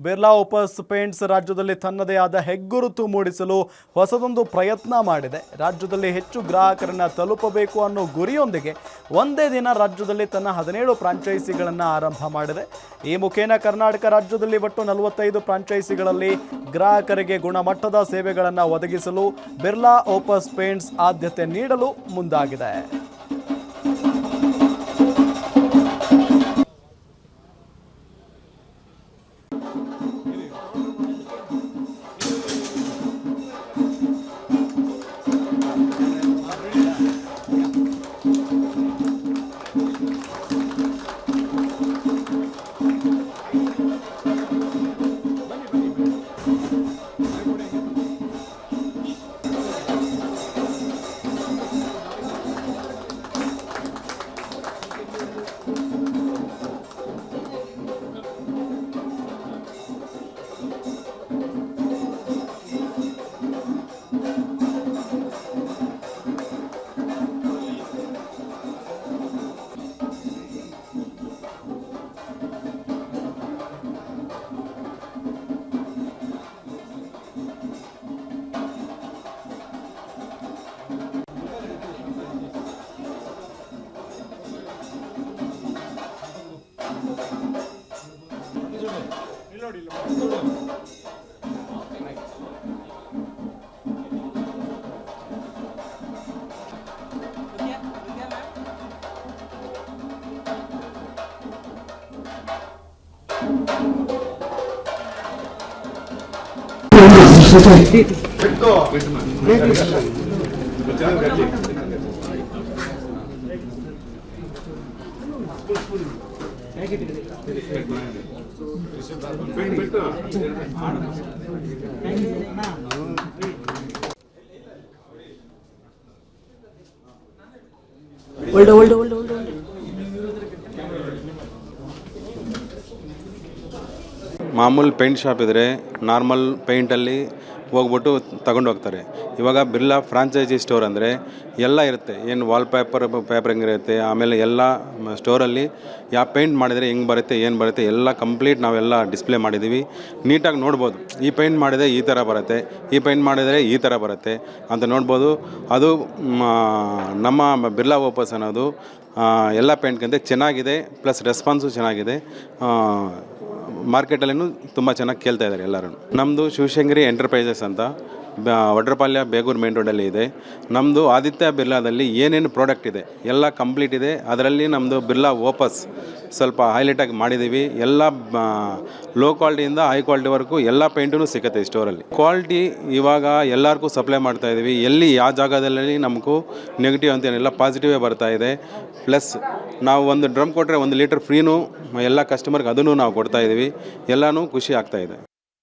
Birla ಓಪಸ್ paints ರಾಜ್ಯದಲ್ಲಿ ತನ್ನದೇ ಆದ ಹೆಗ್ಗುರುತು ಮೂಡಿಸಲು ಹೊಸದೊಂದು ಪ್ರಯತ್ನ ಮಾಡಿದೆ. ರಾಜ್ಯದಲ್ಲಿ ಹೆಚ್ಚು ಗ್ರಾಹಕರನ್ನು ತಲುಪಬೇಕು ಅನ್ನೋ ಗುರಿಯೊಂದಿಗೆ ಒಂದೇ ದಿನ ರಾಜ್ಯದಲ್ಲಿ ತನ್ನ 17 ಫ್ರಾಂಚೈಸಿಗಳನ್ನು ಆರಂಭ ಮಾಡಿದೆ. ಈ ಮುಖೇನ ಕರ್ನಾಟಕ ರಾಜ್ಯದಲ್ಲಿ ಒಟ್ಟು 45 ಫ್ರಾಂಚೈಸಿಗಳಲ್ಲಿ ಗ್ರಾಹಕರಿಗೆ ಗುಣಮಟ್ಟದ ಸೇವೆಗಳನ್ನು ಒದಗಿಸಲು ಬಿರ್ಲಾ ಓಪಸ್ ಪೇಂಟ್ಸ್ ಆದ್ಯತೆ ನೀಡಲು ಮುಂದಾಗಿದೆ. ಮಾಮೂಲು ಪೇಂಟ್ ಶಾಪ್ ಇದ್ದರೆ ನಾರ್ಮಲ್ ಪೇಂಟಲ್ಲಿ ಹೋಗ್ಬಿಟ್ಟು ತಗೊಂಡು ಹೋಗ್ತಾರೆ. ಇವಾಗ ಬಿರ್ಲಾ ಫ್ರಾಂಚೈಸಿ ಸ್ಟೋರ್ ಅಂದರೆ ಎಲ್ಲ ಇರುತ್ತೆ. ಏನು ಪೇಪರಿಂಗ್ ಇರುತ್ತೆ, ಆಮೇಲೆ ಎಲ್ಲ ಸ್ಟೋರಲ್ಲಿ ಯಾವ ಪೇಂಟ್ ಮಾಡಿದರೆ ಹೆಂಗೆ ಬರುತ್ತೆ, ಏನು ಬರುತ್ತೆ ಎಲ್ಲ ಕಂಪ್ಲೀಟ್ ನಾವೆಲ್ಲ ಡಿಸ್ಪ್ಲೇ ಮಾಡಿದ್ದೀವಿ. ನೀಟಾಗಿ ನೋಡ್ಬೋದು. ಈ ಪೇಂಟ್ ಮಾಡಿದರೆ ಈ ಥರ ಬರುತ್ತೆ, ಈ ಪೇಂಟ್ ಮಾಡಿದರೆ ಈ ಥರ ಬರುತ್ತೆ ಅಂತ ನೋಡ್ಬೋದು. ಅದು ನಮ್ಮ ಬಿರ್ಲಾ ಓಪಸ್ ಅನ್ನೋದು ಎಲ್ಲ ಪೇಂಟ್ಗಿಂತ ಚೆನ್ನಾಗಿದೆ. ಪ್ಲಸ್ ರೆಸ್ಪಾನ್ಸು ಚೆನ್ನಾಗಿದೆ. ಮಾರ್ಕೆಟಲ್ಲೂ ತುಂಬ ಚೆನ್ನಾಗಿ ಕೇಳ್ತಾ ಇದ್ದಾರೆ ಎಲ್ಲರೂ. ನಮ್ಮದು ಶಿವಶಂಕರಿ ಎಂಟರ್ಪ್ರೈಸಸ್ ಅಂತ ವಡ್ರಪಾಳ್ಯ ಬೇಗೂರು ಮೇನ್ ರೋಡಲ್ಲಿ ಇದೆ. ನಮ್ಮದು ಆದಿತ್ಯ ಬಿರ್ಲಾದಲ್ಲಿ ಏನೇನು ಪ್ರಾಡಕ್ಟ್ ಇದೆ ಎಲ್ಲ ಕಂಪ್ಲೀಟ್ ಇದೆ. ಅದರಲ್ಲಿ ನಮ್ಮದು ಬಿರ್ಲಾ ಓಪಸ್ ಸ್ವಲ್ಪ ಹೈಲೈಟಾಗಿ ಮಾಡಿದ್ದೀವಿ. ಎಲ್ಲ ಲೋ ಕ್ವಾಲಿಟಿಯಿಂದ ಹೈ ಕ್ವಾಲಿಟಿವರೆಗೂ ಎಲ್ಲ ಪೇಂಟೂ ಸಿಗುತ್ತೆ ಈ ಸ್ಟೋರಲ್ಲಿ. ಕ್ವಾಲಿಟಿ ಇವಾಗ ಎಲ್ಲರಿಗೂ ಸಪ್ಲೈ ಮಾಡ್ತಾಯಿದ್ದೀವಿ. ಎಲ್ಲಿ ಯಾವ ಜಾಗದಲ್ಲಿ ನಮಗೂ ನೆಗೆಟಿವ್ ಅಂತೇನಿಲ್ಲ, ಪಾಸಿಟಿವೇ ಬರ್ತಾಯಿದೆ. ಪ್ಲಸ್ ನಾವು ಒಂದು ಡ್ರಮ್ ಕೊಟ್ಟರೆ 1 ಲೀಟರ್ ಫ್ರೀನೂ ಎಲ್ಲ ಕಸ್ಟಮರ್ಗೆ ಅದನ್ನು ನಾವು ಕೊಡ್ತಾಯಿದ್ದೀವಿ. ಎಲ್ಲನೂ ಖುಷಿ ಆಗ್ತಾಯಿದೆ.